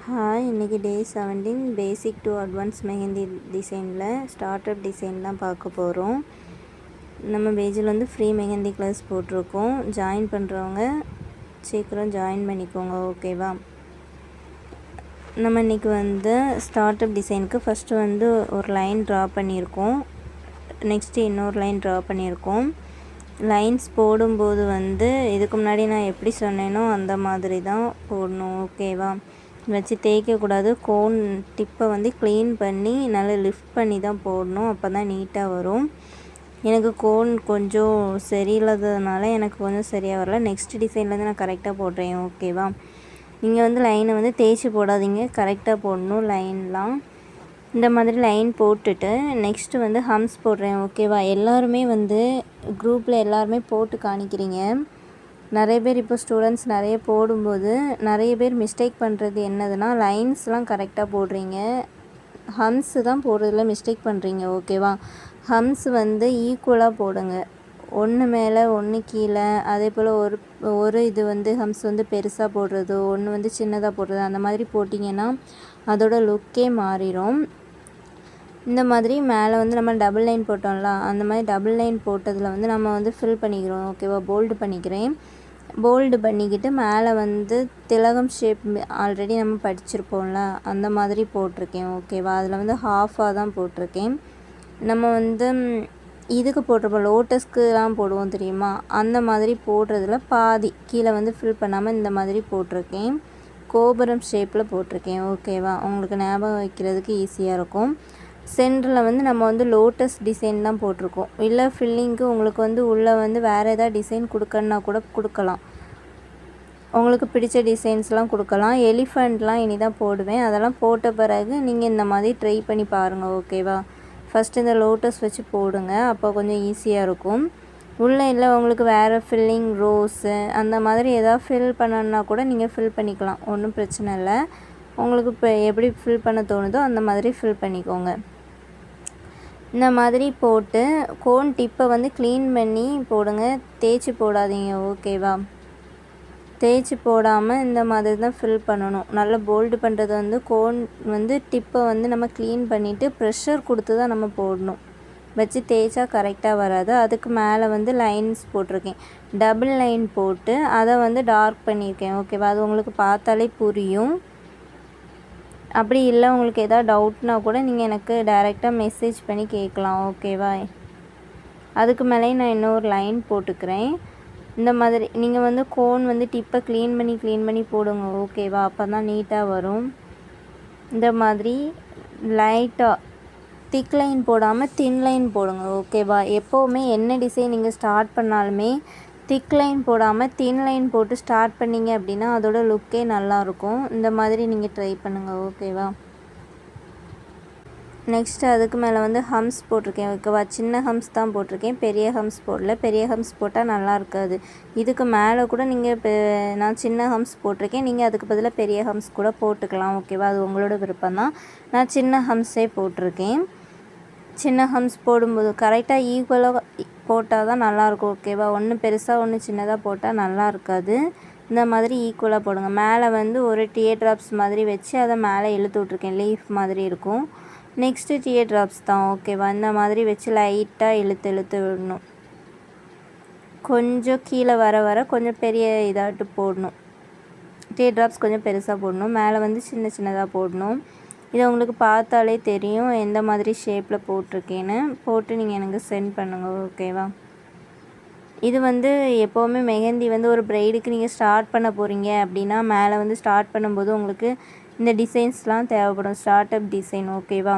Hi, இன்றைக்கி டே 17 basic to advance mehndi டிசைனில் start up design தான் பார்க்க போகிறோம். நம்ம பேஜில் வந்து ஃப்ரீ மெஹந்தி கிளாஸ் போட்டிருக்கோம். ஜாயின் பண்ணுறவங்க சீக்கிரம் ஜாயின் பண்ணிக்கோங்க, ஓகேவா? நம்ம இன்றைக்கி வந்து ஸ்டார்ட் அப் டிசைனுக்கு ஃபஸ்ட்டு வந்து ஒரு லைன் ட்ரா பண்ணியிருக்கோம். நெக்ஸ்ட்டு இன்னொரு லைன் ட்ரா பண்ணியிருக்கோம். லைன்ஸ் போடும்போது வந்து இதுக்கு முன்னாடி நான் எப்படி சொன்னேனோ அந்த மாதிரி தான் போடணும், ஓகேவா? வச்சு தேய்க்கக்கூடாது. கோன் டிப்பை வந்து க்ளீன் பண்ணி நல்லா லிஃப்ட் பண்ணி தான் போடணும், அப்போ தான் நீட்டாக வரும். எனக்கு கோன் கொஞ்சம் சரியில்லாததுனால எனக்கு கொஞ்சம் சரியாக வரல. நெக்ஸ்ட் டிசைன்லேருந்து நான் கரெக்டாக போடுறேன், ஓகேவா? நீங்கள் வந்து லைனை வந்து தேய்ச்சி போடாதீங்க, கரெக்டாக போடணும் லைன்லாம். இந்த மாதிரி லைன் போட்டுட்டு நெக்ஸ்ட்டு வந்து ஹம்ஸ் போடுறேன், ஓகேவா? எல்லாருமே வந்து குரூப்பில் எல்லாருமே போட்டு காணிக்கிறீங்க. நிறைய பேர் இப்போ ஸ்டூடெண்ட்ஸ் நிறைய போடும்போது நிறைய பேர் மிஸ்டேக் பண்ணுறது என்னதுன்னா, லைன்ஸ்லாம் கரெக்டாக போடுறீங்க, ஹம்ஸு தான் போடுறதுல மிஸ்டேக் பண்ணுறீங்க, ஓகேவா? ஹம்ஸ் வந்து ஈக்குவலாக போடுங்க, ஒன்று மேலே ஒன்று கீழே. அதே போல் ஒரு இது வந்து ஹம்ஸ் வந்து பெருசாக போடுறது, ஒன்று வந்து சின்னதாக போடுறது, அந்த மாதிரி போட்டிங்கன்னா அதோட லுக்கே மாறிடும். இந்த மாதிரி மேலே வந்து நம்ம டபுள் லைன் போட்டோம்ல, அந்த மாதிரி டபுள் லைன் போட்டதில் வந்து நம்ம வந்து ஃபில் பண்ணிக்கிறோம், ஓகேவா? போல்டு பண்ணிக்கிறேன். போல்டு பண்ணிக்கிட்டு மேலே வந்து திலகம் ஷேப் ஆல்ரெடி நம்ம படிச்சிருப்போம்ல, அந்த மாதிரி போட்டிருக்கேன், ஓகேவா? அதில் வந்து ஹாஃபாக தான் போட்டிருக்கேன். நம்ம வந்து இதுக்கு போட்டிருப்போம், லோட்டஸ்க்குலாம் போடுவோம் தெரியுமா, அந்த மாதிரி போடுறதுல பாதி கீழே வந்து ஃபில் பண்ணாமல் இந்த மாதிரி போட்டிருக்கேன். கோபுரம் ஷேப்பில் போட்டிருக்கேன், ஓகேவா? உங்களுக்கு ஞாபகம் வைக்கிறதுக்கு ஈஸியாக இருக்கும். சென்டரில் வந்து நம்ம வந்து லோட்டஸ் டிசைன் தான் போட்டிருக்கோம். இல்லை ஃபில்லிங்க்கு உங்களுக்கு வந்து உள்ளே வந்து வேறு எதாவது டிசைன் கொடுக்கணுன்னா கூட கொடுக்கலாம், உங்களுக்கு பிடிச்ச டிசைன்ஸ்லாம் கொடுக்கலாம். எலிஃபண்ட்லாம் இனி தான் போடுவேன், அதெல்லாம் போட்ட பிறகு நீங்கள் இந்த மாதிரி ட்ரை பண்ணி பாருங்கள், ஓகேவா? ஃபஸ்ட்டு இந்த லோட்டஸ் வச்சு போடுங்க, அப்போ கொஞ்சம் ஈஸியாக இருக்கும். உள்ளே இல்லை உங்களுக்கு வேறு ஃபில்லிங் ரோஸு அந்த மாதிரி எதாவது ஃபில் பண்ணணுன்னா கூட நீங்கள் ஃபில் பண்ணிக்கலாம், ஒன்றும் பிரச்சனை இல்லை. உங்களுக்கு இப்போ எப்படி ஃபில் பண்ண தோணுதோ அந்த மாதிரி ஃபில் பண்ணிக்கோங்க. இந்த மாதிரி போட்டு கோன் டிப்பை வந்து க்ளீன் பண்ணி போடுங்க, தேய்ச்சி போடாதீங்க, ஓகேவா? தேய்ச்சி போடாமல் இந்த மாதிரி தான் ஃபில் பண்ணணும். நல்லா போல்டு பண்ணுறது வந்து கோன் வந்து டிப்பை வந்து நம்ம க்ளீன் பண்ணிவிட்டு ப்ரெஷர் கொடுத்து தான் நம்ம போடணும், வச்சு தேய்ச்சா கரெக்டாக வராது. அதுக்கு மேலே வந்து லைன்ஸ் போட்டிருக்கேன், டபுள் லைன் போட்டு அதை வந்து டார்க் பண்ணியிருக்கேன், ஓகேவா? அது உங்களுக்கு பார்த்தாலே புரியும். அப்படி இல்லை உங்களுக்கு எதாவது டவுட்னா கூட நீங்கள் எனக்கு டைரெக்டாக மெசேஜ் பண்ணி கேட்கலாம், ஓகேவா? அதுக்கு மேலே நான் இன்னொரு லைன் போட்டுக்கிறேன். இந்த மாதிரி நீங்கள் வந்து கோன் வந்து டிப்பை க்ளீன் பண்ணி போடுங்க, ஓகேவா? அப்போ தான் நீட்டாக வரும். இந்த மாதிரி லைட்டாக திக் லைன் போடாமல் தின் லைன் போடுங்க, ஓகேவா? எப்போவுமே என்ன டிசைன் நீங்கள் ஸ்டார்ட் பண்ணாலுமே திக் லைன் போடாமல் தின் லைன் போட்டு ஸ்டார்ட் பண்ணிங்க அப்படின்னா அதோட லுக்கே நல்லாயிருக்கும். இந்த மாதிரி நீங்கள் ட்ரை பண்ணுங்கள், ஓகேவா? நெக்ஸ்ட்டு அதுக்கு மேலே வந்து ஹம்ஸ் போட்டிருக்கேன், ஓகேவா? சின்ன ஹம்ஸ் தான் போட்டிருக்கேன், பெரிய ஹம்ஸ் போடல. பெரிய ஹம்ஸ் போட்டால் நல்லா இருக்காது. இதுக்கு மேலே கூட நீங்கள் இப்போ நான் சின்ன ஹம்ஸ் போட்டிருக்கேன், நீங்கள் அதுக்கு பதிலாக பெரிய ஹம்ஸ் கூட போட்டுக்கலாம், ஓகேவா? அது உங்களோட விருப்பம் தான். நான் சின்ன ஹம்ஸே போட்டிருக்கேன். சின்ன ஹம்ஸ் போடும்போது கரெக்டாக ஈக்குவலாக போட்டால் தான் நல்லாயிருக்கும், ஓகேவா? ஒன்று பெருசாக ஒன்று சின்னதாக போட்டால் நல்லா இருக்காது. இந்த மாதிரி ஈக்குவலாக போடுங்க. மேலே வந்து ஒரு டியர் ட்ராப்ஸ் மாதிரி வச்சு அதை மேலே இழுத்து விட்ருக்கேன், லீஃப் மாதிரி இருக்கும். நெக்ஸ்ட்டு டியர் ட்ராப்ஸ் தான், ஓகேவா? இந்த மாதிரி வச்சு லைட்டாக இழுத்து விடணும். கொஞ்சம் கீழே வர கொஞ்சம் பெரிய இதாட்டு போடணும். டியர் ட்ராப்ஸ் கொஞ்சம் பெருசாக போடணும், மேலே வந்து சின்னதாக போடணும். இதை உங்களுக்கு பார்த்தாலே தெரியும் எந்த மாதிரி ஷேப்பில் போட்டிருக்கேன்னு. போட்டு நீங்கள் எனக்கு சென்ட் பண்ணுங்கள், ஓகேவா? இது வந்து எப்போவுமே மெஹந்தி வந்து ஒரு ப்ரைடுக்கு நீங்கள் ஸ்டார்ட் பண்ண போகிறீங்க அப்படின்னா மேலே வந்து ஸ்டார்ட் பண்ணும்போது உங்களுக்கு இந்த டிசைன்ஸ்லாம் தேவைப்படும், ஸ்டார்ட் அப் டிசைன், ஓகேவா?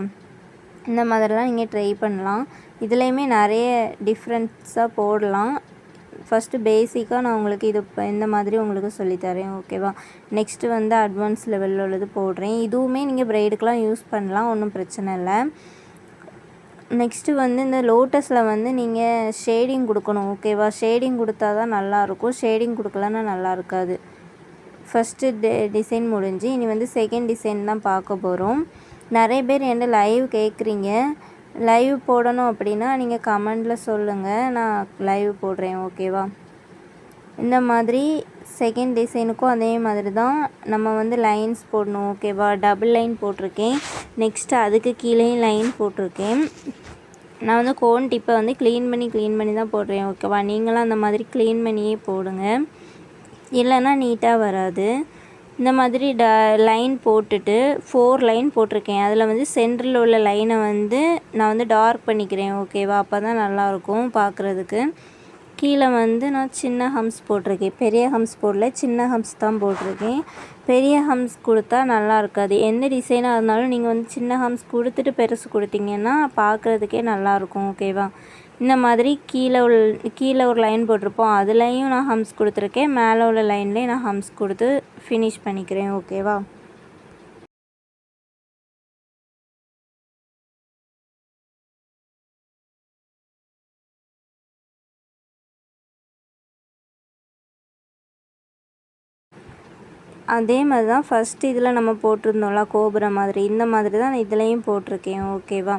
இந்த மாதிரிலாம் நீங்கள் ட்ரை பண்ணலாம். இதுலேயுமே நிறைய டிஃப்ரெண்ட்ஸாக போடலாம். ஃபஸ்ட்டு பேசிக்காக நான் உங்களுக்கு இது இந்த மாதிரி உங்களுக்கு சொல்லித்தரேன், ஓகேவா? நெக்ஸ்ட்டு வந்து அட்வான்ஸ் லெவலில் உள்ளது போடுறேன். இதுவுமே நீங்கள் ப்ரைடுக்கெலாம் யூஸ் பண்ணலாம், ஒன்றும் பிரச்சனை இல்லை. நெக்ஸ்ட்டு வந்து இந்த லோட்டஸில் வந்து நீங்கள் ஷேடிங் கொடுக்கணும், ஓகேவா? ஷேடிங் கொடுத்தா தான் நல்லாயிருக்கும், ஷேடிங் கொடுக்கலன்னா நல்லா இருக்காது. ஃபஸ்ட்டு டிசைன் முடிஞ்சு இனி வந்து செகண்ட் டிசைன் தான் பார்க்க போகிறோம். நிறைய பேர் என்ன லைவ் கேட்குறீங்க, லைவ் போடணும் அப்படின்னா நீங்கள் கமெண்டில் சொல்லுங்கள், நான் லைவ் போடுறேன், ஓகேவா? இந்த மாதிரி செகண்ட் டிசைனுக்கும் அதே மாதிரி தான் நம்ம வந்து லைன்ஸ் போடணும். ஓகேவா? டபுள் லைன் போட்டிருக்கேன். நெக்ஸ்ட்டு அதுக்கு கீழேயும் லைன் போட்டிருக்கேன். நான் வந்து கோன் டிப்பை வந்து க்ளீன் பண்ணி தான் போடுறேன். ஓகேவா? நீங்களும் அந்த மாதிரி க்ளீன் பண்ணியே போடுங்க, இல்லைன்னா நீட்டாக வராது. இந்த மாதிரி லைன் போட்டுட்டு 4 லைன் போட்டிருக்கேன். அதில் வந்து சென்டரில் உள்ள லைனை வந்து நான் வந்து டார்க் பண்ணிக்கிறேன். ஓகேவா? அப்போ தான் நல்லாயிருக்கும் பார்க்குறதுக்கு. கீழே வந்து நான் சின்ன ஹம்ஸ் போட்டிருக்கேன். பெரிய ஹம்ஸ் போடல, சின்ன ஹம்ஸ் தான் போட்டிருக்கேன். பெரிய ஹம்ஸ் கொடுத்தா நல்லா இருக்காது. எந்த டிசைனாக இருந்தாலும் நீங்கள் வந்து சின்ன ஹம்ஸ் கொடுத்துட்டு பெருசு கொடுத்தீங்கன்னா பார்க்குறதுக்கே நல்லாயிருக்கும். ஓகேவா? இந்த மாதிரி கீழே ஒரு லைன் போட்டிருப்போம், அதுலேயும் நான் ஹம்ஸ் கொடுத்துருக்கேன். மேலே உள்ள லைன்லேயும் நான் ஹம்ஸ் கொடுத்து ஃபினிஷ் பண்ணிக்கிறேன். ஓகேவா? அதே மாதிரி தான் ஃபஸ்ட்டு இதில் நம்ம போட்டிருந்தோம்ல கோபுரம் மாதிரி, இந்த மாதிரி தான் நான் இதுலேயும் போட்டிருக்கேன். ஓகேவா?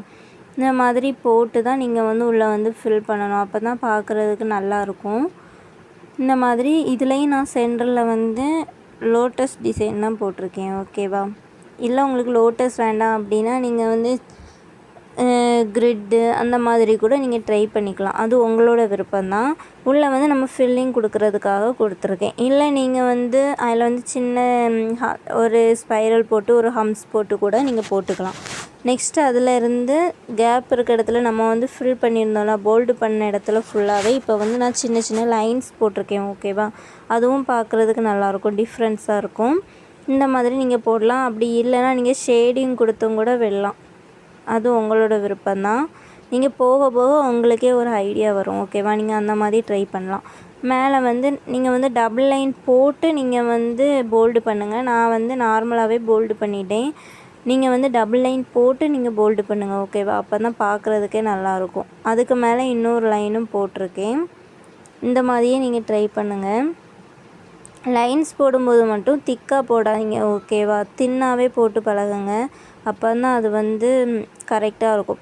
இந்த மாதிரி போட்டு தான் நீங்கள் வந்து உள்ளே வந்து ஃபில் பண்ணணும். அப்போ தான் பார்க்குறதுக்கு நல்லாயிருக்கும். இந்த மாதிரி இதுலேயும் நான் சென்டரில் வந்து லோட்டஸ் டிசைன் தான் போட்டிருக்கேன். ஓகேவா? இல்லை உங்களுக்கு லோட்டஸ் வேண்டாம் அப்படின்னா நீங்கள் வந்து கிரிட்டு அந்த மாதிரி கூட நீங்கள் ட்ரை பண்ணிக்கலாம். அது உங்களோட விருப்பம்தான். உள்ளே வந்து நம்ம ஃபில்லிங் கொடுக்குறதுக்காக கொடுத்துருக்கேன். இல்லை நீங்கள் வந்து அதில் வந்து சின்ன ஒரு ஸ்பைரல் போட்டு ஒரு ஹம்ஸ் போட்டு கூட நீங்கள் போட்டுக்கலாம். நெக்ஸ்ட்டு அதிலேருந்து கேப் இருக்க இடத்துல நம்ம வந்து ஃபில் பண்ணியிருந்தோம்ல, போல்டு பண்ண இடத்துல ஃபுல்லாகவே இப்போ வந்து நான் சின்ன சின்ன லைன்ஸ் போட்டிருக்கேன். ஓகேவா? அதுவும் பார்க்குறதுக்கு நல்லாயிருக்கும், டிஃப்ரென்ஸாக இருக்கும். இந்த மாதிரி நீங்கள் போடலாம். அப்படி இல்லைன்னா நீங்கள் ஷேடிங் கொடுத்தும் கூட விடலாம். அது உங்களோட விருப்பம்தான். நீங்கள் போக போக உங்களுக்கே ஒரு ஐடியா வரும். ஓகேவா? நீங்கள் அந்த மாதிரி ட்ரை பண்ணலாம். மேலே வந்து நீங்கள் வந்து டபுள் லைன் போட்டு நீங்கள் வந்து போல்டு பண்ணுங்கள். நான் வந்து நார்மலாகவே போல்டு பண்ணிட்டேன். நீங்கள் வந்து டபுள் லைன் போட்டு நீங்கள் போல்டு பண்ணுங்கள். ஓகேவா? அப்போ தான் பார்க்குறதுக்கே நல்லாயிருக்கும். அதுக்கு மேலே இன்னொரு லைனும் போட்டிருக்கேன். இந்த மாதிரியே நீங்கள் ட்ரை பண்ணுங்கள். லைன்ஸ் போடும்போது மட்டும் திக்காக போடாதீங்க. ஓகேவா? தின்னாகவே போட்டு பழகுங்க. அப்போ தான் அது வந்து கரெக்டாக இருக்கும்.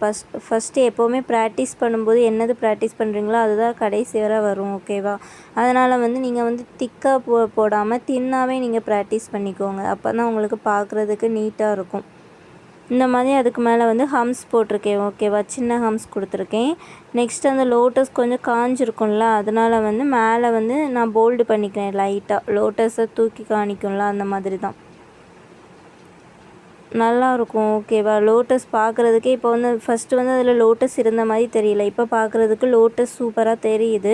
ஃபஸ்ட்டு எப்போவுமே ப்ராக்டிஸ் பண்ணும்போது என்னது ப்ராக்டிஸ் பண்ணுறீங்களோ அதுதான் கடைசி வரை வரும். ஓகேவா? அதனால் வந்து நீங்கள் வந்து திக்காக போடாமல் தின்னாகவே நீங்கள் ப்ராக்டிஸ் பண்ணிக்கோங்க. அப்போ தான் உங்களுக்கு பார்க்குறதுக்கு நீட்டாக இருக்கும். இந்த மாதிரி அதுக்கு மேலே வந்து ஹம்ஸ் போட்டிருக்கேன். ஓகேவா? சின்ன ஹம்ஸ் கொடுத்துருக்கேன். நெக்ஸ்ட் அந்த லோட்டஸ் கொஞ்சம் காஞ்சிருக்கும்ல, அதனால் வந்து மேலே வந்து நான் போல்டு பண்ணிக்கிறேன் லைட்டாக. லோட்டஸை தூக்கி காணிக்கும்ல, அந்த மாதிரி தான் நல்லாயிருக்கும். ஓகேவா? லோட்டஸ் பார்க்குறதுக்கே இப்போ வந்து ஃபஸ்ட்டு வந்து அதில் லோட்டஸ் இருந்த மாதிரி தெரியல, இப்போ பார்க்குறதுக்கு லோட்டஸ் சூப்பராக தெரியுது.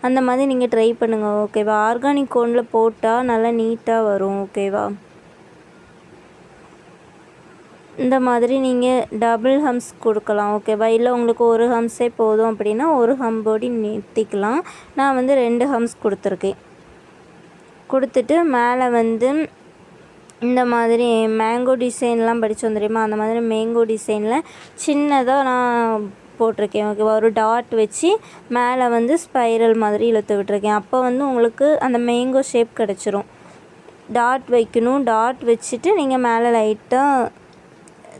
அந்த மாதிரி நீங்கள் ட்ரை பண்ணுங்கள். ஓகேவா? ஆர்கானிக் கோனில் போட்டால் நல்லா நீட்டாக வரும். ஓகேவா? இந்த மாதிரி நீங்கள் டபுள் ஹம்ஸ் கொடுக்கலாம். ஓகேவா? இல்லை உங்களுக்கு ஒரு ஹம்ஸே போதும் அப்படின்னா ஒரு ஹம்போடி நிறுத்திக்கலாம். நான் வந்து 2 ஹம்ஸ் கொடுத்துருக்கேன். கொடுத்துட்டு மேலே வந்து இந்த மாதிரி மேங்கோ டிசைன்லாம் படித்தோம் தெரியுமா, அந்த மாதிரி மேங்கோ டிசைனில் சின்னதாக நான் போட்டிருக்கேன். ஓகேவா? ஒரு டாட் வச்சு மேலே வந்து ஸ்பைரல் மாதிரி இழுத்து விட்டுருக்கேன். அப்போ வந்து உங்களுக்கு அந்த மேங்கோ ஷேப் கிடச்சிரும். டாட் வைக்கணும். டாட் வச்சுட்டு நீங்கள் மேலே லைட்டாக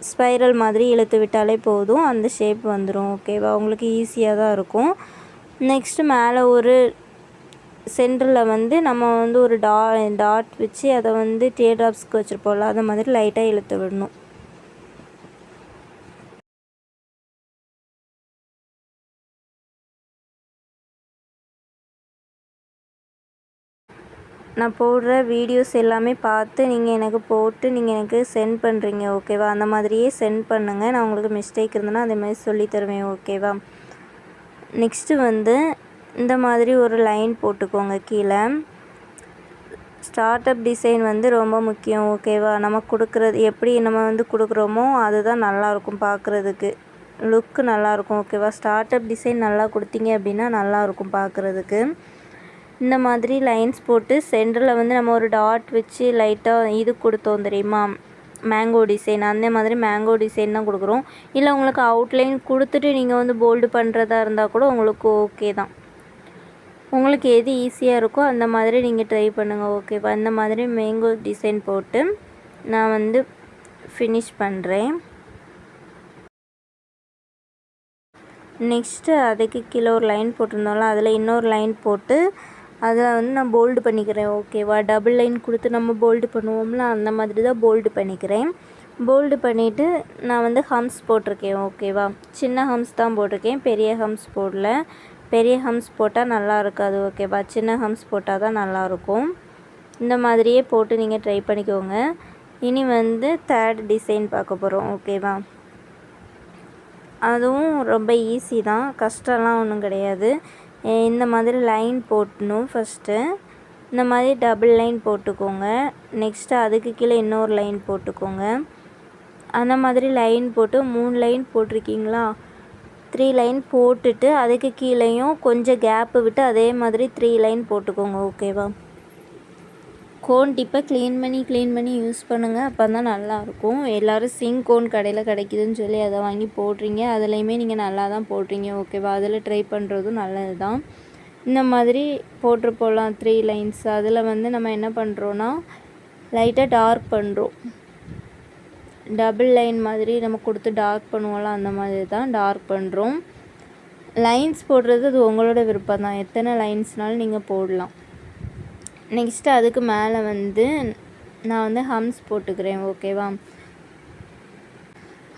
ஸ்பைரல் மாதிரி இழுத்து விட்டாலே போதும், அந்த ஷேப் வந்துடும். ஓகேவா? உங்களுக்கு ஈஸியாக தான் இருக்கும். நெக்ஸ்ட்டு மேலே ஒரு சென்டரில் வந்து நம்ம வந்து ஒரு டாட் வச்சு அதை வந்து டியர் ட்ராப்ஸ்க்கு வச்சுருப்போம்ல, அதை மாதிரி லைட்டாக இழுத்து விடணும். நான் போடுற வீடியோஸ் எல்லாமே பார்த்து நீங்கள் எனக்கு போட்டு நீங்கள் எனக்கு சென்ட் பண்ணுறீங்க. ஓகேவா? அந்த மாதிரியே சென்ட் பண்ணுங்கள். நான் உங்களுக்கு மிஸ்டேக் இருந்ததுன்னா அதே மாதிரி சொல்லி தருவேன். ஓகேவா? நெக்ஸ்ட்டு வந்து இந்த மாதிரி ஒரு லைன் போட்டுக்கோங்க கீழே. ஸ்டார்ட் அப் டிசைன் வந்து ரொம்ப முக்கியம். ஓகேவா? நம்ம கொடுக்குறது எப்படி நம்ம வந்து கொடுக்குறோமோ அதுதான் நல்லாயிருக்கும், பார்க்குறதுக்கு லுக்கு நல்லாயிருக்கும். ஓகேவா? ஸ்டார்ட் அப் டிசைன் நல்லா கொடுத்தீங்க அப்படின்னா நல்லாயிருக்கும் பார்க்குறதுக்கு. இந்த மாதிரி லைன்ஸ் போட்டு சென்டரில் வந்து நம்ம ஒரு டாட் வச்சு லைட்டாக இது கொடுத்தோம் தெரியுமா, மேங்கோ டிசைன், அந்த மாதிரி மேங்கோ டிசைன் தான் கொடுக்குறோம். இல்லை உங்களுக்கு அவுட்லைன் கொடுத்துட்டு நீங்கள் வந்து போல்டு பண்ணுறதா இருந்தால் கூட உங்களுக்கு ஓகே தான். உங்களுக்கு எது ஈஸியாக இருக்கோ அந்த மாதிரி நீங்கள் ட்ரை பண்ணுங்கள். ஓகேவா? இந்த மாதிரி மேங்கோ டிசைன் போட்டு நான் வந்து ஃபினிஷ் பண்ணுறேன். நெக்ஸ்ட்டு அதுக்கு கீழே ஒரு லைன் போட்டிருந்தோம்ல, அதில் இன்னொரு லைன் போட்டு அதில் வந்து நான் போல்டு பண்ணிக்கிறேன். ஓகேவா? டபுள் லைன் கொடுத்து நம்ம போல்டு பண்ணுவோம்ல, அந்த மாதிரி தான் போல்டு பண்ணிக்கிறேன். போல்டு பண்ணிவிட்டு நான் வந்து ஹம்ஸ் போட்டிருக்கேன். ஓகேவா? சின்ன ஹம்ஸ் தான் போட்டிருக்கேன், பெரிய ஹம்ஸ் போடல. பெரிய ஹம்ஸ் போட்டால் நல்லா இருக்காது. ஓகேவா? சின்ன ஹம்ஸ் போட்டால் தான் நல்லாயிருக்கும். இந்த மாதிரியே போட்டு நீங்கள் ட்ரை பண்ணிக்கோங்க. இனி வந்து தேர்ட் டிசைன் பார்க்க போகிறோம். ஓகேவா? அதுவும் ரொம்ப ஈஸி தான், கஷ்டம்லாம் ஒன்றும் கிடையாது. இந்த மாதிரி லைன் போட்டணும். ஃபஸ்ட்டு இந்த மாதிரி டபுள் லைன் போட்டுக்கோங்க. நெக்ஸ்ட்டு அதுக்கு கீழே இன்னொரு லைன் போட்டுக்கோங்க. அந்த மாதிரி லைன் போட்டு 3 லைன் போட்டிருக்கீங்களா? 3 லைன் போட்டுட்டு அதுக்கு கீழேயும் கொஞ்சம் கேப்பு விட்டு அதே மாதிரி 3 லைன் போட்டுக்கோங்க. ஓகேவா? கோன் டிப்பை க்ளீன் பண்ணி யூஸ் பண்ணுங்கள். அப்போ தான் நல்லாயிருக்கும். எல்லோரும் சிங்க் கோன் கடையில் கிடைக்குதுன்னு சொல்லி அதை வாங்கி போடுறீங்க. அதுலேயுமே நீங்கள் நல்லா தான் போடுறீங்க. ஓகேவா? அதில் ட்ரை பண்ணுறதும் நல்லது தான். இந்த மாதிரி போட்டு போகலாம் 3 லைன்ஸ். அதில் வந்து நம்ம என்ன பண்ணுறோன்னா லைட்டாக டார்க் பண்ணுறோம். டபுள் லைன் மாதிரி நம்ம கொடுத்து டார்க் பண்ணுவோம்ல, அந்த மாதிரி தான் டார்க் பண்ணுறோம். லைன்ஸ் போடுறது அது உங்களோட விருப்பம் தான், எத்தனை லைன்ஸ்னாலும் நீங்கள் போடலாம். நெக்ஸ்ட்டு அதுக்கு மேலே வந்து நான் வந்து ஹம்ஸ் போட்டுக்கிறேன். ஓகேவா?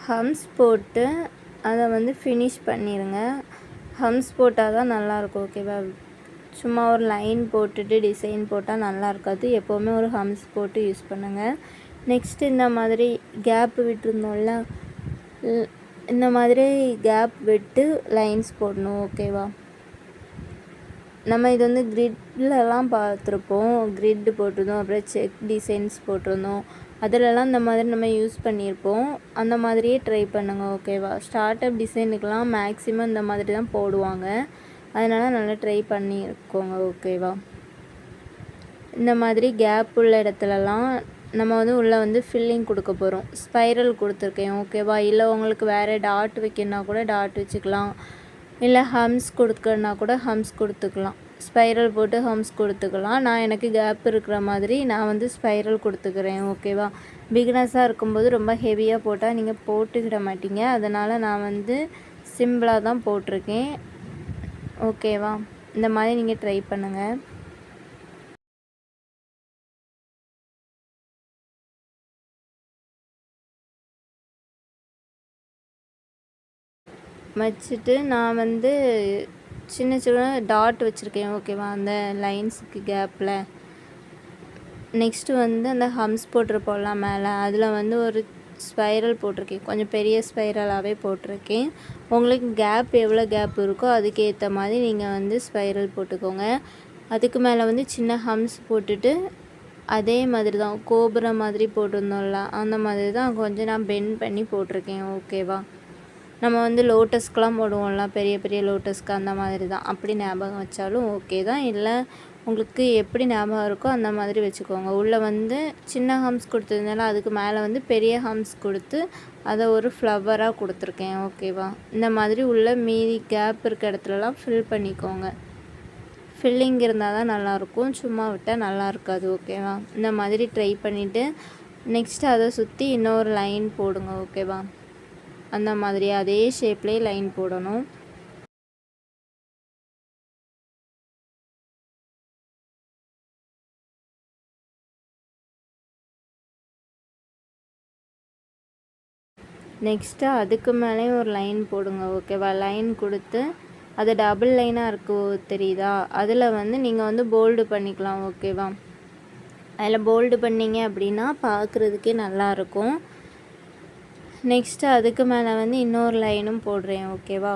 ஹம்ஸ் போட்டு அதை வந்து ஃபினிஷ் பண்ணிடுங்க. ஹம்ஸ் போட்டால் தான் நல்லாயிருக்கும். ஓகேவா? சும்மா ஒரு லைன் போட்டுட்டு டிசைன் போட்டால் நல்லா இருக்காது. எப்போவுமே ஒரு ஹம்ஸ் போட்டு யூஸ் பண்ணுங்கள். நெக்ஸ்ட்டு இந்த மாதிரி கேப் விட்டுருந்தோம்ல, இந்த மாதிரி கேப் விட்டு லைன்ஸ் போடணும். ஓகேவா? நம்ம இது வந்து கிரிட்லலாம் பார்த்துருப்போம். கிரிட்டு போட்டிருந்தோம், அப்புறம் செக் டிசைன்ஸ் போட்டிருந்தோம். அதிலலாம் இந்த மாதிரி நம்ம யூஸ் பண்ணியிருப்போம். அந்த மாதிரியே ட்ரை பண்ணுங்கள். ஓகேவா? ஸ்டார்ட் அப் டிசைனுக்கெலாம் மேக்ஸிமம் இந்த மாதிரி தான் போடுவாங்க. அதனால் நல்லா ட்ரை பண்ணியிருக்கோங்க. ஓகேவா? இந்த மாதிரி கேப் உள்ள இடத்துலலாம் நம்ம வந்து உள்ளே வந்து ஃபில்லிங் கொடுக்க போகிறோம். ஸ்பைரல் கொடுத்துருக்கேன். ஓகேவா? இல்லை உங்களுக்கு வேறு டாட் வைக்கணுன்னா கூட டாட் வச்சுக்கலாம். இல்லை ஹம்ஸ் கொடுக்கணுன்னா கூட ஹம்ஸ் கொடுத்துக்கலாம். ஸ்பைரல் போட்டு ஹம்ஸ் கொடுத்துக்கலாம். நான் எனக்கு கேப் இருக்கிற மாதிரி நான் வந்து ஸ்பைரல் கொடுத்துக்கிறேன். ஓகேவா? பிகினர்ஸாக இருக்கும்போது ரொம்ப ஹெவியாக போட்டால் நீங்கள் போட்டுக்கிட மாட்டீங்க. அதனால் நான் வந்து சிம்பிளாக தான் போட்டிருக்கேன். ஓகேவா? இந்த மாதிரி நீங்கள் ட்ரை பண்ணுங்கள். வச்சுட்டு நான் வந்து சின்ன சின்ன டாட் வச்சுருக்கேன். ஓகேவா? அந்த லைன்ஸுக்கு கேப்பில். நெக்ஸ்ட்டு வந்து அந்த ஹம்ஸ் போட்டிருப்போம்லாம் மேலே, அதில் வந்து ஒரு ஸ்பைரல் போட்டிருக்கேன். கொஞ்சம் பெரிய ஸ்பைரலாகவே போட்டிருக்கேன். உங்களுக்கு கேப் எவ்வளோ கேப் இருக்கோ அதுக்கேற்ற மாதிரி நீங்கள் வந்து ஸ்பைரல் போட்டுக்கோங்க. அதுக்கு மேலே வந்து சின்ன ஹம்ஸ் போட்டுட்டு அதே மாதிரி தான் கோபுரம் மாதிரி போட்டிருந்தோம்ல, அந்த மாதிரி தான் கொஞ்சம் நான் பெண்ட் பண்ணி போட்டிருக்கேன். ஓகேவா? நம்ம வந்து லோட்டஸ்க்கெலாம் போடுவோம்ல, பெரிய பெரிய லோட்டஸ்க்கு, அந்த மாதிரி தான். அப்படி ஞாபகம் வச்சாலும் ஓகே தான். இல்லை உங்களுக்கு எப்படி ஞாபகம் இருக்கோ அந்த மாதிரி வச்சுக்கோங்க. உள்ளே வந்து சின்ன ஹம்ஸ் கொடுத்ததுனால அதுக்கு மேலே வந்து பெரிய ஹம்ஸ் கொடுத்து அதை ஒரு ஃப்ளவராக கொடுத்துருக்கேன். ஓகேவா? இந்த மாதிரி உள்ள மீதி கேப் இருக்க இடத்துலலாம் ஃபில் பண்ணிக்கோங்க. ஃபில்லிங் இருந்தால் தான் நல்லாயிருக்கும், சும்மா விட்டால் நல்லா இருக்காது. ஓகேவா? இந்த மாதிரி ட்ரை பண்ணிவிட்டு நெக்ஸ்ட்டு அதை சுற்றி இன்னொரு லைன் போடுங்க. ஓகேவா? அந்த மாதிரி அதே ஷேப்லேயே லைன் போடணும். நெக்ஸ்ட்டு அதுக்கு மேலே ஒரு லைன் போடுங்க. ஓகேவா? லைன் கொடுத்து அது டபுள் லைனாக இருக்கோ தெரியுதா? அதில் வந்து நீங்கள் வந்து போல்டு பண்ணிக்கலாம். ஓகேவா? அதில் போல்டு பண்ணிங்க அப்படின்னா பார்க்குறதுக்கே நல்லாயிருக்கும். நெக்ஸ்ட்டு அதுக்கு மேலே வந்து இன்னொரு லைனும் போடுறேன். ஓகேவா?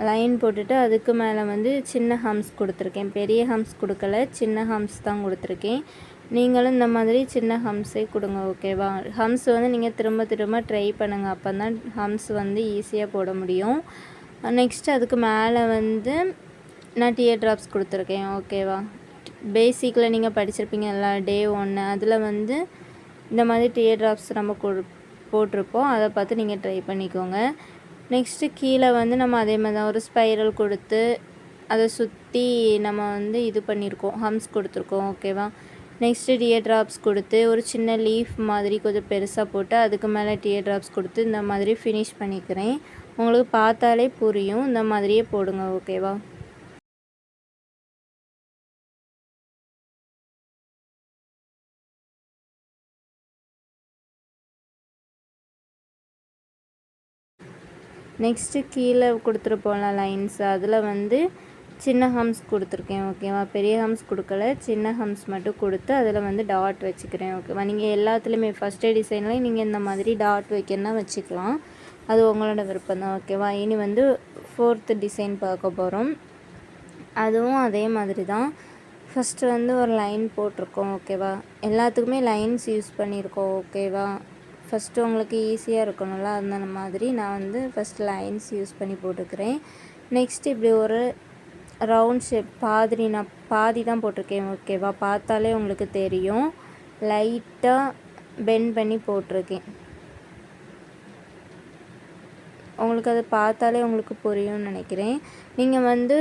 லைன் போட்டுட்டு அதுக்கு மேலே வந்து சின்ன ஹம்ஸ் கொடுத்துருக்கேன். பெரிய ஹம்ஸ் கொடுக்கல, சின்ன ஹம்ஸ் தான் கொடுத்துருக்கேன். நீங்களும் இந்த மாதிரி சின்ன ஹம்ஸே கொடுங்க. ஓகேவா? ஹம்ஸ் வந்து நீங்கள் திரும்ப திரும்ப ட்ரை பண்ணுங்கள். அப்போ தான் ஹம்ஸ் வந்து ஈஸியாக போட முடியும். நெக்ஸ்ட்டு அதுக்கு மேலே வந்து நான் டியர் ட்ராப்ஸ் கொடுத்துருக்கேன். ஓகேவா? பேசிக்கில் நீங்கள் படிச்சிருப்பீங்கல்ல, டே 1 அதில் வந்து இந்த மாதிரி டியர் ட்ராப்ஸ் நம்ம போட்டிருப்போம். அதை பார்த்து நீங்கள் ட்ரை பண்ணிக்கோங்க. நெக்ஸ்ட்டு கீழே வந்து நம்ம அதே மாதிரி தான் ஒரு ஸ்பைரல் கொடுத்து அதை சுற்றி நம்ம வந்து இது பண்ணியிருக்கோம், ஹம்ஸ் கொடுத்துருக்கோம். ஓகேவா? நெக்ஸ்ட்டு டியர் ட்ராப்ஸ் கொடுத்து ஒரு சின்ன லீஃப் மாதிரி கொஞ்சம் பெருசாக போட்டு அதுக்கு மேலே டியர் ட்ராப்ஸ் கொடுத்து இந்த மாதிரி ஃபினிஷ் பண்ணிக்கிறேன். உங்களுக்கு பார்த்தாலே புரியும். இந்த மாதிரியே போடுங்க. ஓகேவா? நெக்ஸ்ட்டு கீழே கொடுத்துருப்போம்ல லைன்ஸ், அதில் வந்து சின்ன ஹம்ஸ் கொடுத்துருக்கேன். ஓகேவா? பெரிய ஹம்ஸ் கொடுக்கல, சின்ன ஹம்ஸ் மட்டும் கொடுத்து அதில் வந்து டாட் வச்சுக்கிறேன். ஓகேவா? நீங்கள் எல்லாத்துலேயுமே ஃபஸ்ட்டே டிசைன்லேயும் நீங்கள் இந்த மாதிரி டாட் வைக்கணும்னா வச்சுக்கலாம். அது உங்களோட விருப்பம் தான். ஓகேவா? இனி வந்து 4th டிசைன் பார்க்க போகிறோம். அதுவும் அதே மாதிரி தான். ஃபஸ்ட்டு வந்து ஒரு லைன் போட்டிருக்கோம். ஓகேவா? எல்லாத்துக்குமே லைன்ஸ் யூஸ் பண்ணியிருக்கோம். ஓகேவா? ஃபஸ்ட்டு உங்களுக்கு ஈஸியாக இருக்கணும்ல, அந்த மாதிரி நான் வந்து ஃபஸ்ட் லைன்ஸ் யூஸ் பண்ணி போட்டுக்கிறேன். நெக்ஸ்ட் இப்படி ஒரு ரவுண்ட் ஷேப் நான் பாதி தான் போட்டிருக்கேன். ஓகேவா? பார்த்தாலே உங்களுக்கு தெரியும். லைட்டாக பெண்ட் பண்ணி போட்டிருக்கேன். உங்களுக்கு அது பார்த்தாலே உங்களுக்கு புரியும்னு நினைக்கிறேன். நீங்கள் வந்து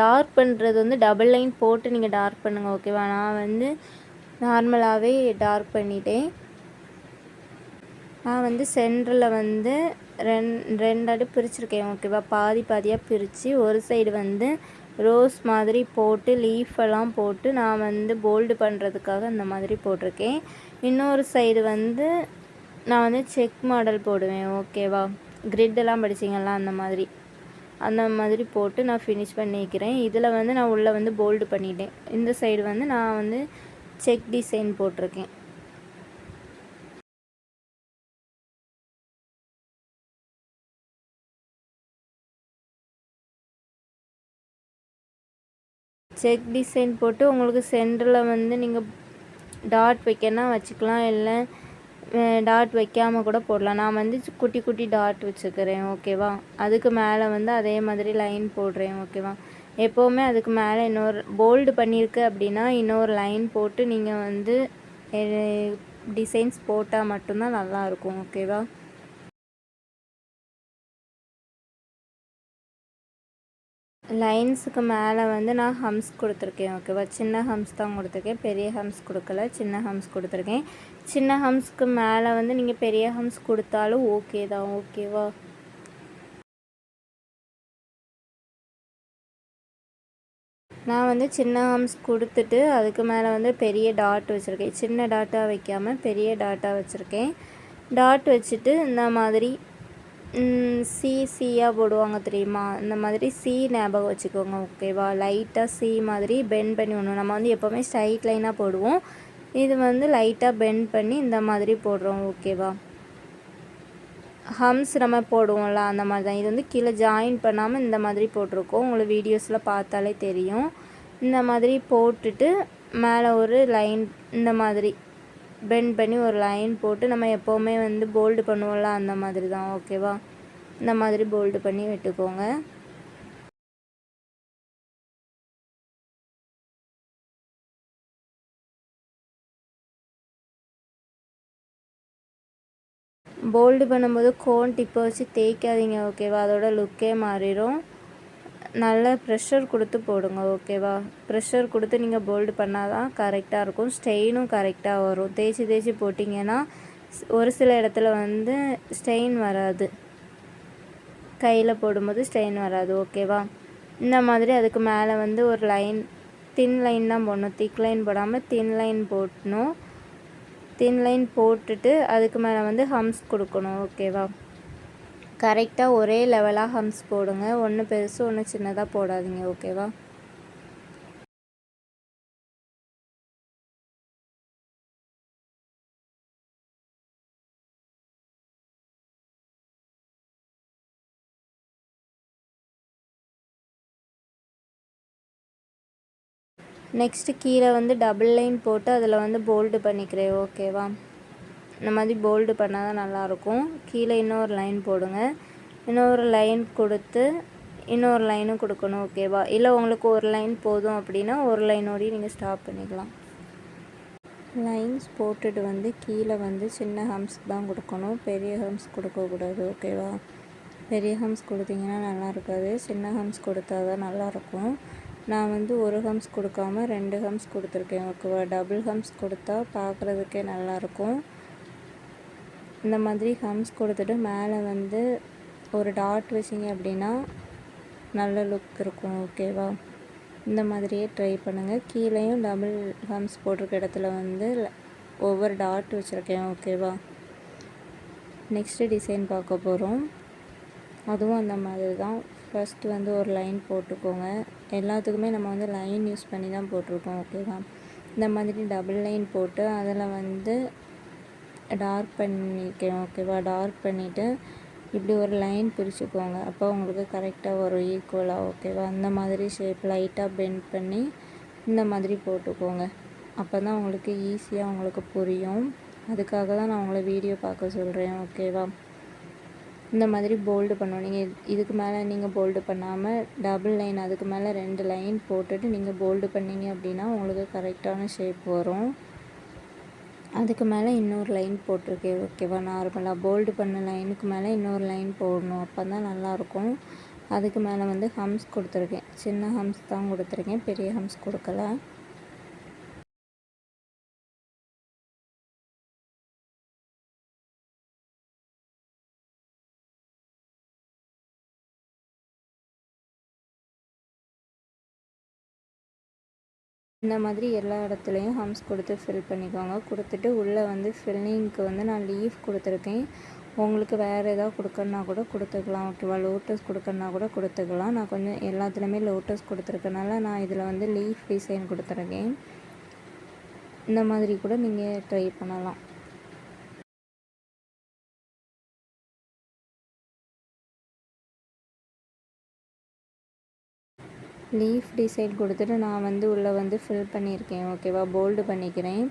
டார்க் பண்ணுறது வந்து டபுள் லைன் போட்டு நீங்கள் டார்க் பண்ணுங்கள். ஓகேவா? நான் வந்து நார்மலாகவே டார்க் பண்ணிட்டேன். நான் வந்து சென்டரில் வந்து ரெண்டு அடி பிரிச்சுருக்கேன். ஓகேவா? பாதி பாதியாக பிரித்து ஒரு சைடு வந்து ரோஸ் மாதிரி போட்டு லீஃபெல்லாம் போட்டு நான் வந்து போல்டு பண்ணுறதுக்காக இந்த மாதிரி போட்டிருக்கேன். இன்னொரு சைடு வந்து நான் வந்து செக் மாடல் போடுவேன். ஓகேவா? கிரிட்டெல்லாம் படிச்சிங்களா, அந்த மாதிரி போட்டு நான் ஃபினிஷ் பண்ணிக்கிறேன். இதில் வந்து நான் உள்ளே வந்து போல்டு பண்ணிட்டேன். இந்த சைடு வந்து நான் வந்து செக் டிசைன் போட்டிருக்கேன். செக் டிசைன் போட்டு உங்களுக்கு சென்டரில் வந்து நீங்கள் டாட் வைக்கணும்னா வச்சுக்கலாம், இல்லை டாட் வைக்காமல் கூட போடலாம். நான் வந்து குட்டி குட்டி டாட் வச்சுக்கிறேன். ஓகேவா? அதுக்கு மேலே வந்து அதே மாதிரி லைன் போடுறேன். ஓகேவா? எப்போவுமே அதுக்கு மேலே இன்னொரு போல்டு பண்ணியிருக்கு அப்படின்னா இன்னொரு லைன் போட்டு நீங்கள் வந்து டிசைன்ஸ் போட்டால் மட்டும்தான் நல்லாயிருக்கும். ஓகேவா? லைன்ஸுக்கு மேலே வந்து நான் ஹம்ஸ் கொடுத்துருக்கேன். ஓகேவா? சின்ன ஹம்ஸ் தான் கொடுத்துருக்கேன், பெரிய ஹம்ஸ் கொடுக்கல, சின்ன ஹம்ஸ் கொடுத்துருக்கேன். சின்ன ஹம்ஸ்க்கு மேலே வந்து நீங்கள் பெரிய ஹம்ஸ் கொடுத்தாலும் ஓகே தான். ஓகேவா? நான் வந்து சின்ன ஹம்ஸ் கொடுத்துட்டு அதுக்கு மேலே வந்து பெரிய டாட் வச்சுருக்கேன். சின்ன டாட்டாக வைக்காமல் பெரிய டாட்டாக வச்சுருக்கேன். டாட் வச்சுட்டு இந்த மாதிரி சியாக போடுவாங்க தெரியுமா, இந்த மாதிரி சி ஞாபகம் வச்சுக்கோங்க. ஓகேவா? லைட்டாக சி மாதிரி பெண்ட் பண்ணி விடணும். நம்ம வந்து எப்போவுமே ஸ்ட்ரைட் லைனாக போடுவோம், இது வந்து லைட்டாக பெண்ட் பண்ணி இந்த மாதிரி போடுறோம். ஓகேவா? ஹம்ஸ் நம்ம போடுவோம்ல, அந்த மாதிரி தான். இது வந்து கீழே ஜாயின் பண்ணாமல் இந்த மாதிரி போட்டிருக்கோம். உங்களுக்கு வீடியோஸில் பார்த்தாலே தெரியும். இந்த மாதிரி போட்டுட்டு மேலே ஒரு லைன் இந்த மாதிரி பெண்ட் பண்ணி ஒரு லைன் போட்டு நம்ம எப்போவுமே வந்து போல்டு பண்ணுவோம்ல, அந்த மாதிரி தான். ஓகேவா? இந்த மாதிரி போல்டு பண்ணி விட்டுக்கோங்க. போல்டு பண்ணும்போது கோன் டிப்பை வச்சு தேய்க்காதீங்க. ஓகேவா? அதோட லுக்கே மாறிடும். நல்லா ப்ரெஷர் கொடுத்து போடுங்க. ஓகேவா? ப்ரெஷர் கொடுத்து நீங்கள் போல்டு பண்ணால் தான் கரெக்டாக இருக்கும். ஸ்டெயினும் கரெக்டாக வரும். தேய்ச்சி போட்டிங்கன்னா ஒரு சில இடத்துல வந்து ஸ்டெயின் வராது, கையில் போடும்போது ஸ்டெயின் வராது. ஓகேவா? இந்த மாதிரி அதுக்கு மேலே வந்து ஒரு லைன், தின் லைன் தான் போடணும், திக் லைன் போடாமல் தின் லைன் போடணும். தின் லைன் போட்டுட்டு அதுக்கு மேலே வந்து ஹம்ஸ் கொடுக்கணும். ஓகேவா? கரெக்டாக ஒரே லெவலாக ஹம்ஸ் போடுங்க. ஒன்று பெருசு ஒன்று சின்னதாக போடாதீங்க. ஓகேவா? நெக்ஸ்ட்டு கீழே வந்து டபுள் லைன் போட்டு அதில் வந்து போல்டு பண்ணிக்கிறேன். ஓகேவா? இந்த மாதிரி போல்டு பண்ணால் தான் நல்லாயிருக்கும். கீழே இன்னொரு லைன் போடுங்க. இன்னொரு லைன் கொடுத்து இன்னொரு லைனும் கொடுக்கணும். ஓகேவா? இல்லை உங்களுக்கு ஒரு லைன் போதும் அப்படின்னா ஒரு லைனோடய நீங்கள் ஸ்டாப் பண்ணிக்கலாம். லைன்ஸ் போட்டுட்டு வந்து கீழே வந்து சின்ன ஹம்ஸ் தான் கொடுக்கணும், பெரிய ஹம்ஸ் கொடுக்கக்கூடாது. ஓகேவா? பெரிய ஹம்ஸ் கொடுத்தீங்கன்னா நல்லா இருக்காது, சின்ன ஹம்ஸ் கொடுத்தா தான் நல்லாயிருக்கும். நான் வந்து ஒரு ஹம்ஸ் கொடுக்காம 2 ஹம்ஸ் கொடுத்துருக்கேன். ஓகேவா? டபுள் ஹம்ஸ் கொடுத்தா பார்க்குறதுக்கே நல்லாயிருக்கும். இந்த மாதிரி ஹம்ஸ் கொடுத்துட்டு மேலே வந்து ஒரு டாட் வச்சிங்க அப்படின்னா நல்ல லுக் இருக்கும். ஓகேவா? இந்த மாதிரியே ட்ரை பண்ணுங்கள். கீழேயும் டபுள் ஹம்ஸ் போட்டிருக்க இடத்துல வந்து ஒவ்வொரு டாட் வச்சுருக்கேன். ஓகேவா? நெக்ஸ்ட்டு டிசைன் பார்க்க போகிறோம். அதுவும் அந்த மாதிரி தான். ஃபஸ்ட்டு வந்து ஒரு லைன் போட்டுக்கோங்க. எல்லாத்துக்குமே நம்ம வந்து லைன் யூஸ் பண்ணி தான் போட்டிருக்கோம். ஓகேவா? இந்த மாதிரி டபுள் லைன் போட்டு அதில் வந்து டார்க் பண்ணியிருக்கேன். ஓகேவா? டார்க் பண்ணிவிட்டு இப்படி ஒரு லைன் பிரிச்சுக்கோங்க. அப்போ உங்களுக்கு கரெக்டாக வரும் ஈக்குவலாக. ஓகேவா? அந்த மாதிரி ஷேப் லைட்டாக பெண்ட் பண்ணி இந்த மாதிரி போட்டுக்கோங்க. அப்போ தான் உங்களுக்கு ஈஸியாக உங்களுக்கு புரியும். அதுக்காக தான் நான் உங்களை வீடியோ பார்க்க சொல்கிறேன். ஓகேவா? இந்த மாதிரி போல்டு பண்ணணும். நீங்கள் இதுக்கு மேலே நீங்கள் போல்டு பண்ணாமல் டபுள் லைன் அதுக்கு மேலே 2 லைன் போட்டுட்டு நீங்கள் போல்டு பண்ணிங்க அப்படின்னா உங்களுக்கு கரெக்டான ஷேப் வரும். அதுக்கு மேலே இன்னொரு லைன் போட்டிருக்கேன். ஓகேவா? நார்மலாக போல்டு பண்ண லைனுக்கு மேலே இன்னொரு லைன் போடணும். அப்போ தான் நல்லாயிருக்கும். அதுக்கு மேலே வந்து ஹம்ஸ் கொடுத்துருக்கேன். சின்ன ஹம்ஸ் தான் கொடுத்துருக்கேன், பெரிய ஹம்ஸ் கொடுக்கல. இந்த மாதிரி எல்லா இடத்துலையும் ஹம்ஸ் கொடுத்து ஃபில் பண்ணிக்கோங்க. கொடுத்துட்டு உள்ளே வந்து ஃபில்லிங்க்கு வந்து நான் லீஃப் கொடுத்துருக்கேன். உங்களுக்கு வேறு ஏதாவது கொடுக்கணுன்னா கூட கொடுத்துக்கலாம். ஓகேவா? லோட்டஸ் கொடுக்கணுன்னா கூட கொடுத்துக்கலாம். நான் கொஞ்சம் எல்லாத்துலேயுமே லோட்டஸ் கொடுத்துருக்கனால நான் இதில் வந்து லீஃப் டிசைன் கொடுத்துருக்கேன். இந்த மாதிரி கூட நீங்கள் ட்ரை பண்ணலாம். லீஃப் டிசைன் கொடுத்துட்டு நான் வந்து உள்ளே வந்து ஃபில் பண்ணியிருக்கேன். ஓகேவா? போல்டு பண்ணிக்கிறேன்.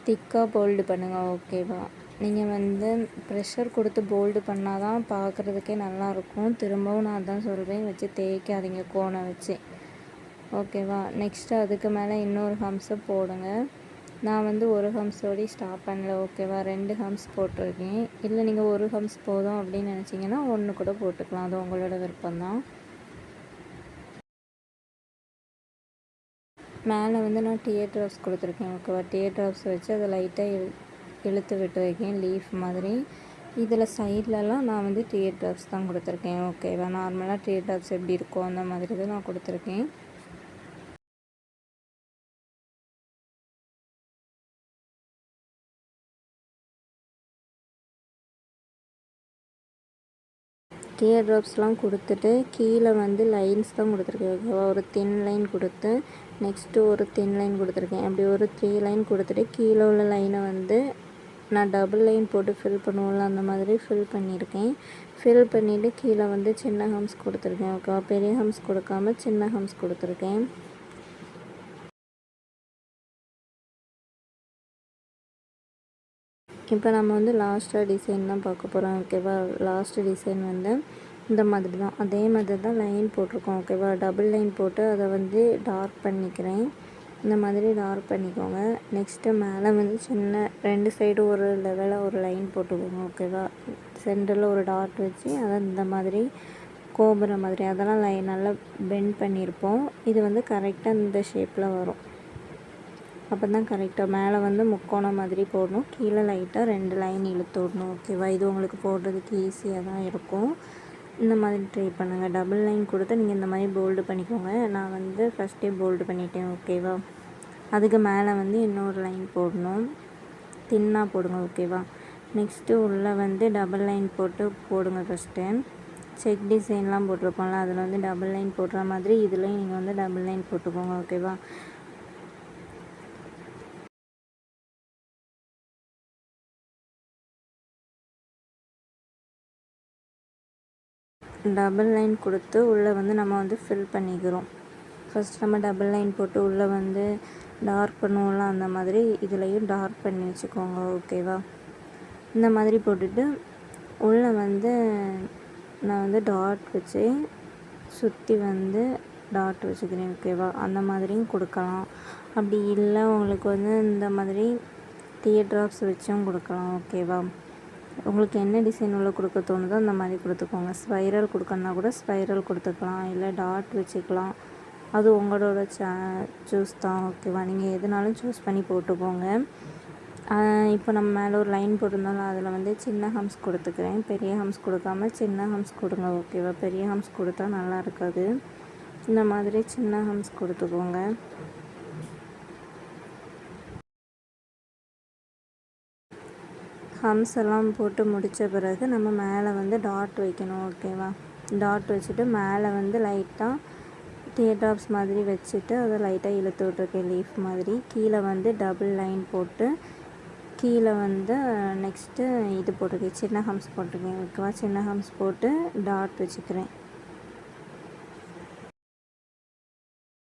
திக்காக போல்டு பண்ணுங்கள். ஓகேவா? நீங்கள் வந்து ப்ரெஷர் கொடுத்து போல்டு பண்ணால் தான் பார்க்குறதுக்கே நல்லாயிருக்கும். திரும்பவும் நான் தான் சொல்கிறேன், வச்சு தேய்க்காதீங்க கோனை வச்சு. ஓகேவா? நெக்ஸ்ட்டு அதுக்கு மேலே இன்னொரு ஹம்ஸை போடுங்க. நான் வந்து ஒரு ஹம்ஸோடு ஸ்டாப் பண்ணல. ஓகேவா? 2 ஹம்ஸ் போட்டிருக்கேன். இல்லை நீங்கள் ஒரு ஹம்ஸ் போதும் அப்படின்னு நினச்சிங்கன்னா 1 கூட போட்டுக்கலாம். அது உங்களோட விருப்பம்தான். மேலே வந்து நான் டியர் ட்ராப்ஸ் கொடுத்துருக்கேன். ஓகேவா? டியர் ட்ராப்ஸ் வச்சு அதை லைட்டாக இழுத்து விட்டு வைக்கேன் லீஃப் மாதிரி. இதில் சைட்லலாம் நான் வந்து டியர் ட்ராப்ஸ் தான் கொடுத்துருக்கேன். ஓகேவா? நார்மலாக டியர் ட்ராப்ஸ் எப்படி இருக்கும் அந்த மாதிரி தான் நான் கொடுத்துருக்கேன். டியர் ட்ராப்ஸ்லாம் கொடுத்துட்டு கீழே வந்து லைன்ஸ் தான் கொடுத்துருக்கேன். ஓகேவா? ஒரு தின் லைன் கொடுத்து நெக்ஸ்ட்டு ஒரு தின் லைன் கொடுத்துருக்கேன். அப்படி ஒரு 3 லைன் கொடுத்துட்டு கீழே உள்ள லைனை வந்து நான் டபுள் லைன் போட்டு ஃபில் பண்ணுவோம்ல அந்த மாதிரி ஃபில் பண்ணியிருக்கேன். ஃபில் பண்ணிவிட்டு கீழே வந்து சின்ன ஹம்ஸ் கொடுத்துருக்கேன். ஓகேவா? பெரிய ஹம்ஸ் கொடுக்காம சின்ன ஹம்ஸ் கொடுத்துருக்கேன். இப்போ நம்ம வந்து லாஸ்ட்டாக டிசைன் தான் பார்க்க போகிறோம். ஓகேவா? லாஸ்ட்டு டிசைன் வந்து இந்த மாதிரி தான். அதே மாதிரி தான் லைன் போட்டிருக்கோம். ஓகேவா? டபுள் லைன் போட்டு அதை வந்து டார்க் பண்ணிக்கிறேன். இந்த மாதிரி டார்க் பண்ணிக்கோங்க. நெக்ஸ்ட்டு மேலே வந்து சின்ன 2 சைடு ஒரு லெவலாக ஒரு லைன் போட்டுக்கோங்க. ஓகேவா? சென்டரில் ஒரு டாட் வச்சு அதை இந்த மாதிரி கோபுரம் மாதிரி அதெல்லாம் நல்லா பெண்ட் பண்ணியிருப்போம். இது வந்து கரெக்டாக இந்த ஷேப்பில் வரும். அப்போ தான் கரெக்டாக மேலே வந்து முக்கோணம் மாதிரி போடணும். கீழே லைட்டாக 2 லைன் இழுத்து விடணும். ஓகேவா? இது உங்களுக்கு போடுறதுக்கு ஈஸியாக தான் இருக்கும். இந்த மாதிரி ட்ரை பண்ணுங்கள். டபுள் லைன் கொடுத்து நீங்கள் இந்த மாதிரி போல்டு பண்ணிக்கோங்க. நான் வந்து ஃபஸ்ட்டே போல்டு பண்ணிட்டேன். ஓகேவா? அதுக்கு மேலே வந்து இன்னொரு லைன் போடணும். தின்னாக போடுங்க. ஓகேவா? நெக்ஸ்ட்டு உள்ளே வந்து டபுள் லைன் போட்டு போடுங்க. ஃபஸ்ட்டு செக் டிசைன்லாம் போட்டிருப்போம்ல அதில் வந்து டபுள் லைன் போடுற மாதிரி இதுலேயும் நீங்கள் வந்து டபுள் லைன் போட்டுக்கோங்க. ஓகேவா? டபுள் லைன் கொடுத்து உள்ளே வந்து நம்ம வந்து ஃபில் பண்ணிக்கிறோம். ஃபஸ்ட் நம்ம டபுள் லைன் போட்டு உள்ளே வந்து டார்க் பண்ணுவோம்ல அந்த மாதிரி இதுலேயும் டார்க் பண்ணி வச்சுக்கோங்க. ஓகேவா? இந்த மாதிரி போட்டுட்டு உள்ளே வந்து நான் வந்து டாட் வச்சு சுற்றி வந்து டாட் வச்சுக்கிறேன். ஓகேவா? அந்த மாதிரியும் கொடுக்கலாம். அப்படி இல்லை உங்களுக்கு வந்து இந்த மாதிரி டியர் ட்ராப்ஸ் வச்சும் கொடுக்கலாம். ஓகேவா? உங்களுக்கு என்ன டிசைன் உள்ள கொடுக்க தோணுதோ அந்த மாதிரி கொடுத்துக்கோங்க. ஸ்பைரல் கொடுக்கணுன்னா கூட ஸ்பைரல் கொடுத்துக்கலாம். இல்லை டாட் வச்சுக்கலாம். அது உங்களோட சூஸ் தான். ஓகேவா, நீங்கள் எதுனாலும் சூஸ் பண்ணி போட்டுக்கோங்க. இப்போ நம்ம மேலே ஒரு லைன் போட்டிருந்தாலும் அதில் வந்து சின்ன ஹம்ஸ் கொடுத்துக்கிறேன். பெரிய ஹம்ஸ் கொடுக்காம சின்ன ஹம்ஸ் கொடுங்க. ஓகேவா, பெரிய ஹம்ஸ் கொடுத்தா நல்லா இருக்காது. இந்த மாதிரி சின்ன ஹம்ஸ் கொடுத்துக்கோங்க. ஹம்ஸ் எல்லாம் போட்டு முடித்த பிறகு நம்ம மேலே வந்து டாட் வைக்கணும். ஓகேவா, டாட் வச்சுட்டு மேலே வந்து லைட்டாக டியர் ட்ராப்ஸ் மாதிரி வச்சுட்டு அதை லைட்டாக இழுத்து விட்ருக்கேன் லீஃப் மாதிரி. கீழே வந்து டபுள் லைன் போட்டு கீழே வந்து நெக்ஸ்ட்டு இது போட்டிருக்கேன், சின்ன ஹம்ஸ் போட்டிருக்கேன். ஓகேவா, சின்ன ஹம்ஸ் போட்டு டாட் வச்சுக்கிறேன்.